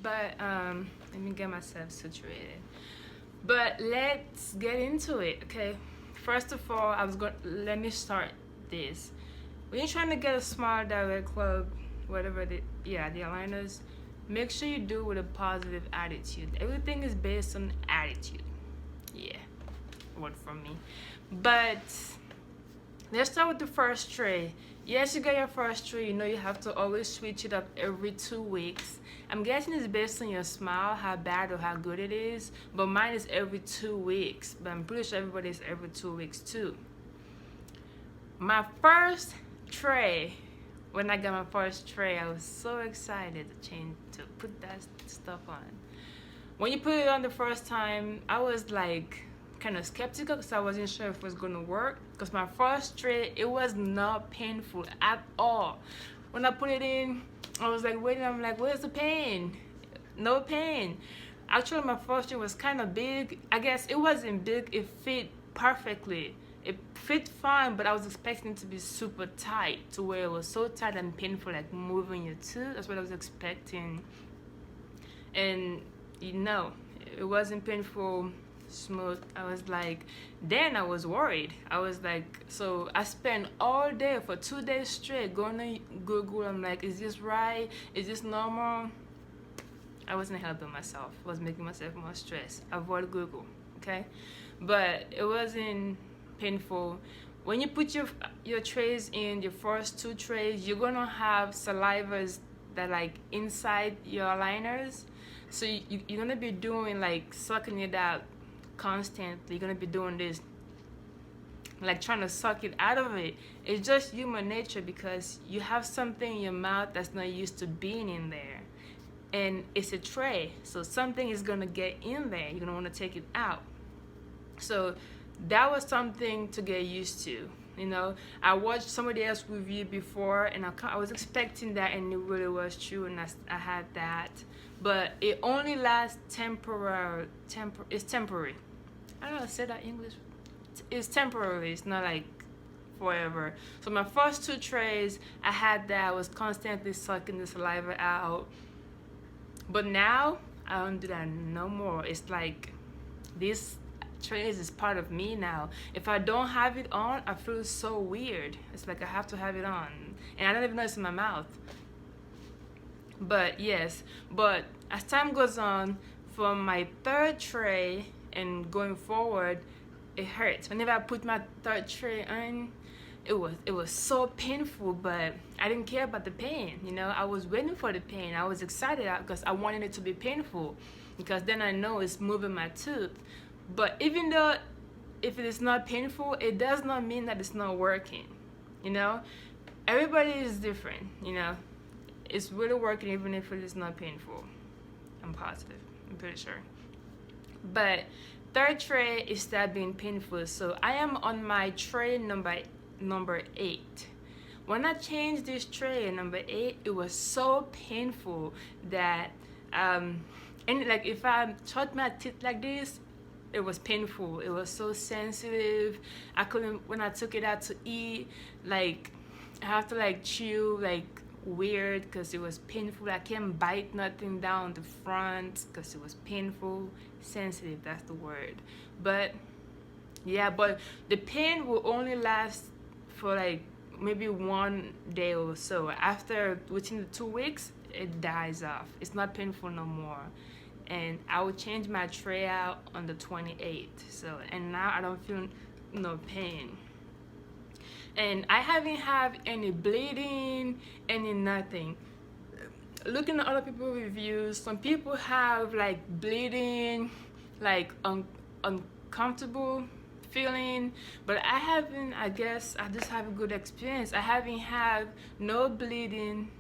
But let me get myself situated. But let's get into it, okay? First of all, let me start this. When you're trying to get a smile direct club, whatever the aligners, make sure you do it with a positive attitude. Everything is based on attitude. Yeah, word from me. But let's start with the first tray. Yes, you got your first tray. You know you have to always switch it up every 2 weeks. I'm guessing it's based on your smile, how bad or how good it is. But mine is every 2 weeks. But I'm pretty sure everybody's every 2 weeks too. My first tray, when I got my first tray, I was so excited to put that stuff on. When you put it on the first time, I was like kind of skeptical because I wasn't sure if it was going to work. Because my first tray, it was not painful at all. When I put it in, I was like waiting. I'm like, where's the pain? No pain. Actually, my first tray was kind of big. I guess it wasn't big. It fit perfectly. It fit fine, but I was expecting it to be super tight, to where it was so tight and painful, like moving your tooth. That's what I was expecting. And it wasn't painful, smooth. I was like, then I was worried. I was like, so I spent all day for 2 days straight going to Google. I'm like, is this right? Is this normal? I wasn't helping myself. I was making myself more stressed. Avoid Google, okay? But it wasn't painful. When you put your trays in, your first 2 trays, you're gonna have salivas that like inside your aligners. So you're gonna be doing like sucking it out constantly. You're gonna be doing this, like trying to suck it out of it. It's just human nature because you have something in your mouth that's not used to being in there. And it's a tray, so something is gonna get in there. You're gonna wanna take it out. So that was something to get used to. I watched somebody else review before, and I was expecting that, and it really was true, and I had that. But it only lasts temporary. It's temporary. I don't know, say that in English. It's temporary. It's not like forever. So my first 2 trays, I had that. I was constantly sucking the saliva out. But now I don't do that no more. It's like this trays is part of me now. If I don't have it on, I feel so weird. It's like I have to have it on, and I don't even know it's in my mouth. But yes, but as time goes on, from my 3rd tray and going forward, it hurts. Whenever I put my 3rd tray on, it was so painful, but I didn't care about the pain. I was waiting for the pain. I was excited because I wanted it to be painful, because then I know it's moving my tooth. But even though if it is not painful, it does not mean that it's not working. Everybody is different. It's really working even if it is not painful. I'm positive. I'm pretty sure. But 3rd tray is start being painful. So I am on my tray number 8. When I changed this tray number 8, it was so painful that and like if I touch my teeth like this, it was painful. It was so sensitive. I couldn't, when I took it out to eat, like I have to like chew like weird because it was painful. I can't bite nothing down the front because it was painful. Sensitive, that's the word. But yeah, but the pain will only last for like maybe 1 day or so. After within the 2 weeks, it dies off. It's not painful no more. And I will change my tray out on the 28th. So, and now I don't feel no pain. And I haven't had any bleeding, any nothing. Looking at other people's reviews, some people have like bleeding, like uncomfortable feeling, but I haven't. I guess I just have a good experience. I haven't had no bleeding,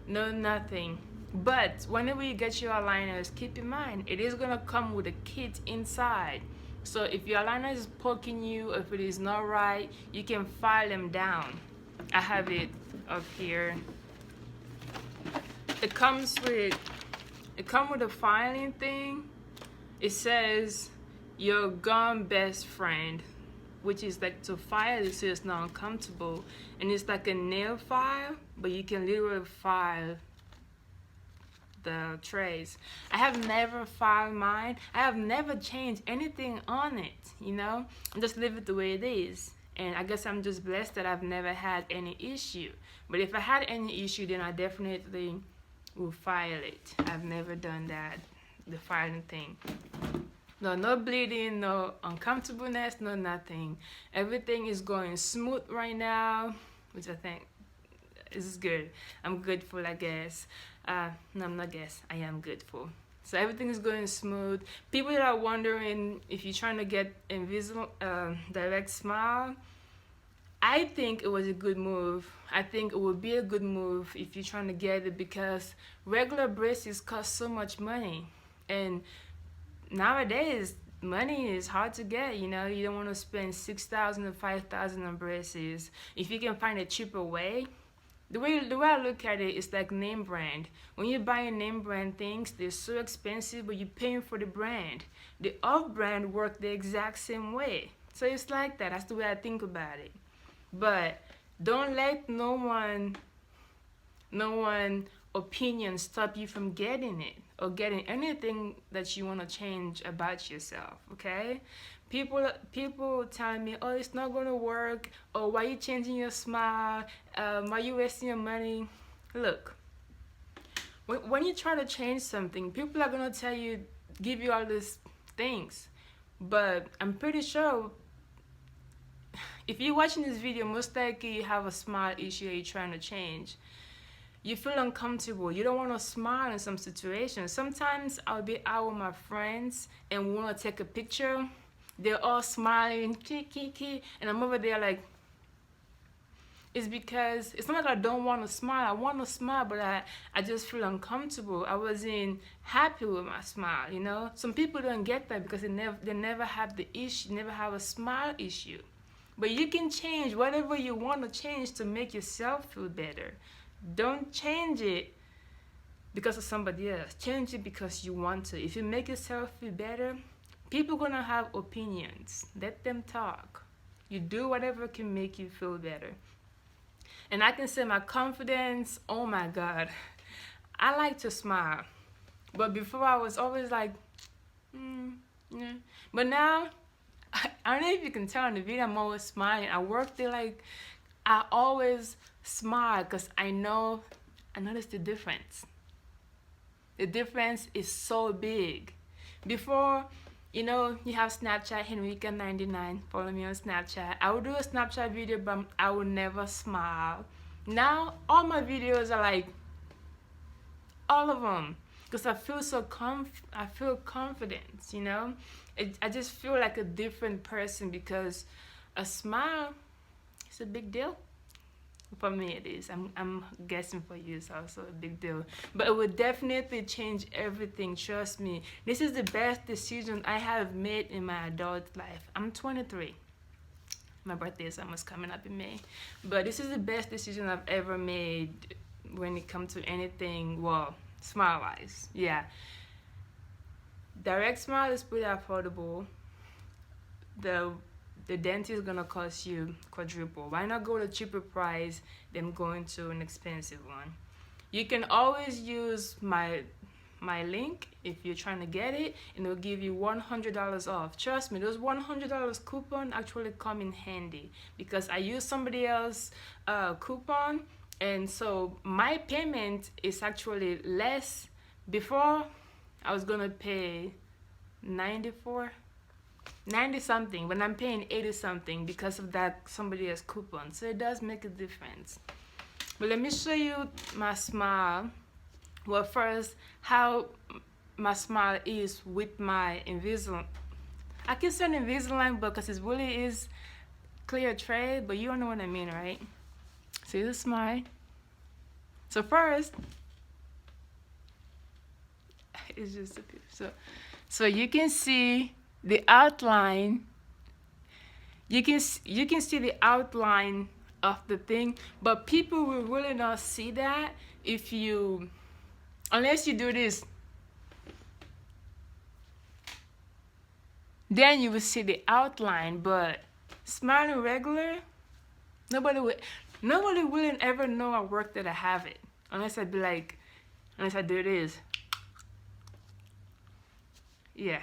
no nothing. But whenever you get your aligners, keep in mind it is gonna come with a kit inside. So if your aligner is poking you, if it is not right, you can file them down. I have it up here. It comes with a filing thing. It says your gum best friend, which is like to file it so it's not uncomfortable, and it's like a nail file, but you can literally file the trays. I have never filed mine. I have never changed anything on it, you know? I just leave it the way it is. And I guess I'm just blessed that I've never had any issue. But if I had any issue, then I definitely will file it. I've never done that, the filing thing. No bleeding, no uncomfortableness, no nothing. Everything is going smooth right now, which I think is good. I'm grateful, I guess. No, I'm not guess. I am grateful. So everything is going smooth. People that are wondering if you're trying to get Invisalign Direct Smile, I think it was a good move. I think it would be a good move if you're trying to get it, because regular braces cost so much money. And nowadays, money is hard to get, you know. You don't want to spend $6,000 or $5,000 on braces. If you can find a cheaper way, the way I look at it is like name brand. When you buy name brand things, they're so expensive, but you're paying for the brand. The off brand work the exact same way. So it's like that. That's the way I think about it. But don't let no one opinion stop you from getting it or getting anything that you want to change about yourself. Okay? People telling me, oh, it's not gonna work, or why you changing your smile, why you wasting your money. Look, when you try to change something, people are gonna tell you, give you all these things, but I'm pretty sure if you're watching this video, most likely you have a smile issue you're trying to change. You feel uncomfortable. You don't want to smile in some situations. Sometimes I'll be out with my friends and we want to take a picture. They're all smiling, and I'm over there like, it's because it's not like I don't want to smile. I want to smile, but I just feel uncomfortable. I wasn't happy with my smile, you know. Some people don't get that because they never have the issue, never have a smile issue. But you can change whatever you want to change to make yourself feel better. Don't change it because of somebody else. Change it because you want to. If you make yourself feel better, people gonna have opinions. Let them talk. You do whatever can make you feel better. And I can say my confidence, oh my God. I like to smile. But before I was always like, yeah. But now, I don't know if you can tell in the video, I'm always smiling. I work there like, I always smile because I notice the difference. The difference is so big. Before, you know, you have Snapchat, Henrika99, follow me on Snapchat. I would do a Snapchat video, but I would never smile. Now, all my videos are like, all of them, because I feel so I feel confident, you know. I just feel like a different person because a smile is a big deal. For me it is. I'm guessing for you it's also a big deal. But it would definitely change everything, trust me. This is the best decision I have made in my adult life. I'm 23. My birthday is almost coming up in May. But this is the best decision I've ever made when it comes to anything, well, smile-wise. Yeah. Direct Smile is pretty affordable. The dentist is gonna cost you quadruple. Why not go to a cheaper price than going to an expensive one? You can always use my link if you're trying to get it, and it'll give you $100 off. Trust me, those $100 coupon actually come in handy because I use somebody else's coupon, and so my payment is actually less. Before I was gonna pay 90 something, but I'm paying 80 something because of that somebody else's coupon. So it does make a difference. But let me show you my smile. Well, first, how my smile is with my Invisalign. I can say Invisalign because it really is clear tray, but you don't know what I mean, right? See the smile. So first, it's just a picture. So you can see the outline. You can see the outline of the thing, but people will really not see that if you, unless you do this. Then you will see the outline, but smiling regular, nobody will ever know I work that I have it, unless I do this. Yeah.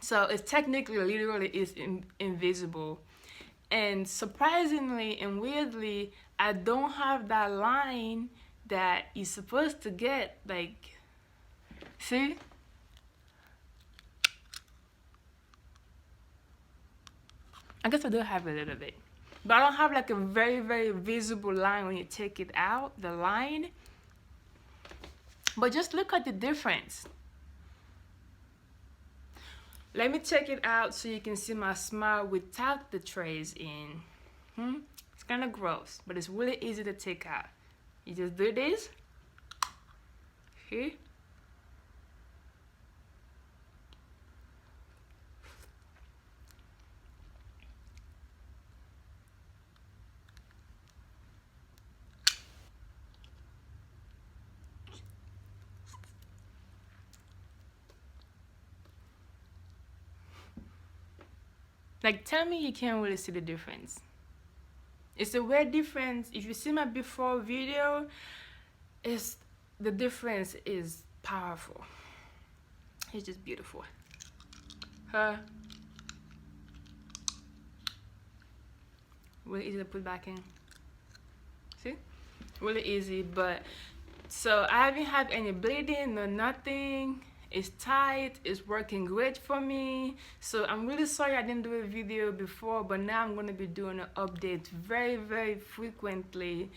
So it's technically, literally, is invisible. And surprisingly and weirdly, I don't have that line that you're supposed to get. Like, see? I guess I do have a little bit. But I don't have like a very, very visible line when you take it out, the line. But just look at the difference. Let me check it out so you can see my smile without the trays in. It's kind of gross, but it's really easy to take out. You just do this. See? Like, tell me you can't really see the difference. It's a weird difference. If you see my before video, it's the difference is powerful. It's just beautiful. Huh? Really easy to put back in. See? Really easy, but so I haven't had any bleeding, no nothing. It's tight, it's working great for me. So I'm really sorry I didn't do a video before, but now I'm gonna be doing an update very, very frequently.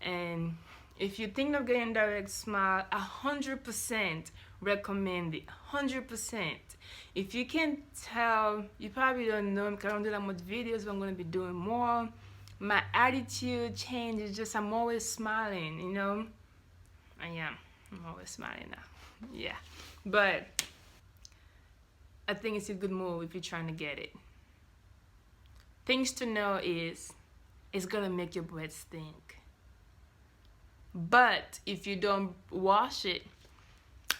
And if you think of getting direct smile, 100% recommend it. 100%. If you can tell, you probably don't know because I don't do that much videos, but I'm gonna be doing more. My attitude changes, just I'm always smiling, you know. I am. I'm always smiling now. Yeah. But I think it's a good move if you're trying to get it. Things to know is it's gonna make your breath stink. But if you don't wash it,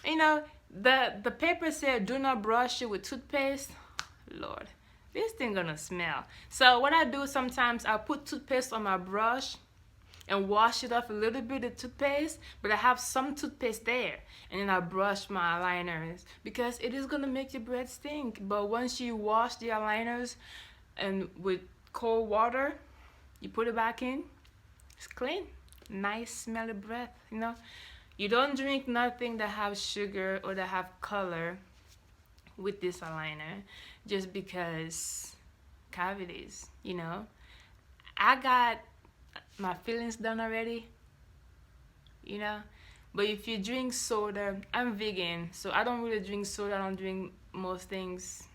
you know, the paper said do not brush it with toothpaste. Lord, this thing gonna smell. So what I do sometimes, I put toothpaste on my brush and wash it off a little bit of toothpaste, but I have some toothpaste there, and then I brush my eyeliners because it is gonna make your breath stink. But once you wash the eyeliners and with cold water, you put it back in, it's clean, nice smelly breath. You know, you don't drink nothing that have sugar or that have color with this eyeliner, just because cavities. You know, I got my feelings done already, you know. But if you drink soda, I'm vegan, so I don't really drink soda. I don't drink most things.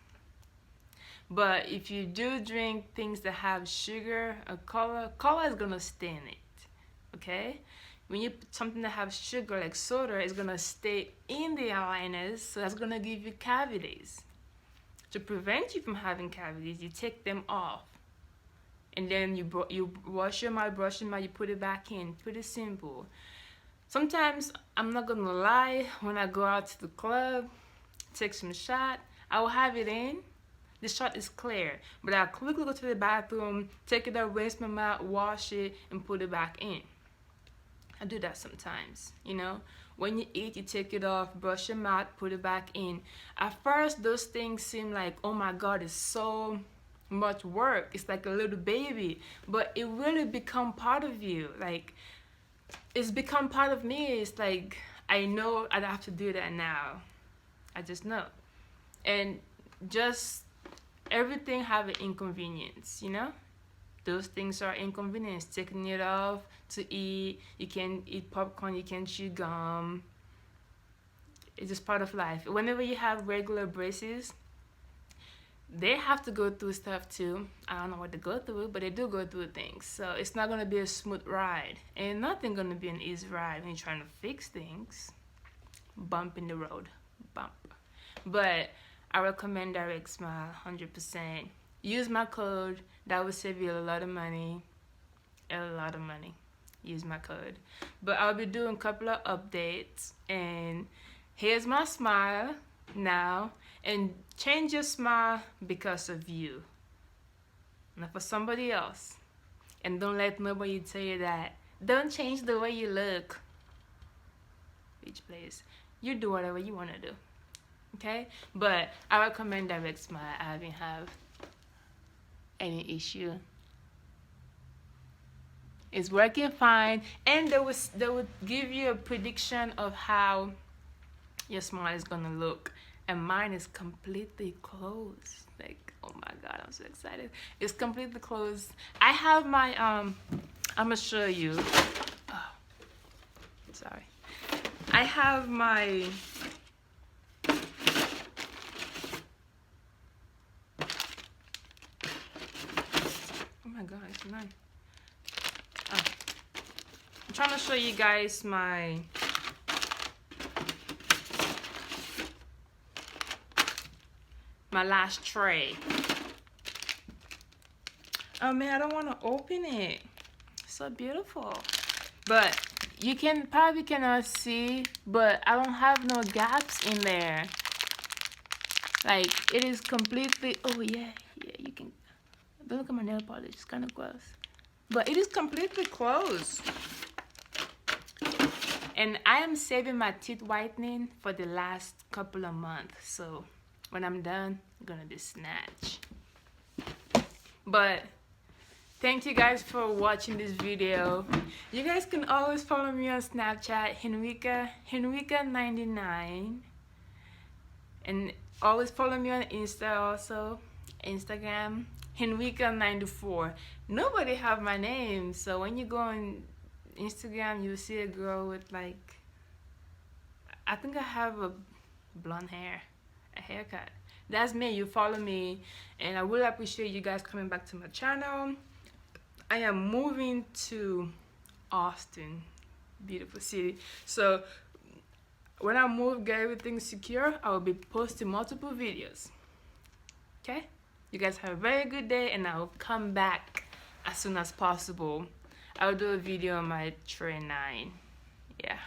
But if you do drink things that have sugar or color is gonna stay in it. Okay? When you put something that has sugar like soda, it's gonna stay in the eyeliners, so that's gonna give you cavities. To prevent you from having cavities, you take them off. And then you wash your mouth, brush your mouth, you put it back in. Pretty simple. Sometimes, I'm not gonna lie, when I go out to the club, take some shot, I will have it in. The shot is clear, but I'll quickly go to the bathroom, take it out, rinse my mouth, wash it, and put it back in. I do that sometimes, you know. When you eat, you take it off, brush your mouth, put it back in. At first, those things seem like, oh my God, it's so much work. It's like a little baby, but it really become part of you. Like, it's become part of me. It's like, I know I have to do that now. I just know. And just everything have an inconvenience, you know. Those things are inconvenience. Taking it off to eat, you can eat popcorn, you can chew gum. It's just part of life. Whenever you have regular braces, they have to go through stuff too. I don't know what they go through, but they do go through things. So it's not gonna be a smooth ride, and nothing gonna be an easy ride when you're trying to fix things. Bump in the road, bump. But I recommend Direct Smile 100%. Use my code. That will save you a lot of money. A lot of money. Use my code. But I'll be doing a couple of updates, and here's my smile now. And change your smile because of you, not for somebody else. And don't let nobody tell you that. Don't change the way you look. Bitch, please. You do whatever you want to do. okay? But I recommend Direct Smile. I haven't have any issue. It's working fine, and they would give you a prediction of how your smile is gonna look, and mine is completely closed. Like, oh my god, I'm so excited. It's completely closed. I have my I'm gonna show you. Oh, sorry. I have my oh my god, it's mine. Oh. I'm trying to show you guys my last tray. Oh man, I don't want to open it. It's so beautiful. But you can probably cannot see, but I don't have no gaps in there. Like, it is completely, oh yeah, you can, don't look at my nail polish, it's kind of gross. But it is completely closed. And I am saving my teeth whitening for the last couple of months. So when I'm done, I'm gonna be snatch. But thank you guys for watching this video. You guys can always follow me on Snapchat, Henrika99. And always follow me on Insta also, Instagram, Henrika94. Nobody have my name, so when you go on Instagram, you see a girl with like, I think I have a blonde hair, a haircut. That's me. You follow me, and I really appreciate you guys coming back to my channel. I am moving to Austin, beautiful city. So when I move, get everything secure, I will be posting multiple videos. Okay? You guys have a very good day, and I will come back as soon as possible. I will do a video on my tray 9. Yeah.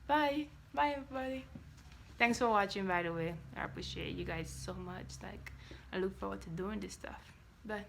Bye. Bye, everybody. Thanks for watching, by the way. I appreciate you guys so much. Like, I look forward to doing this stuff. Bye.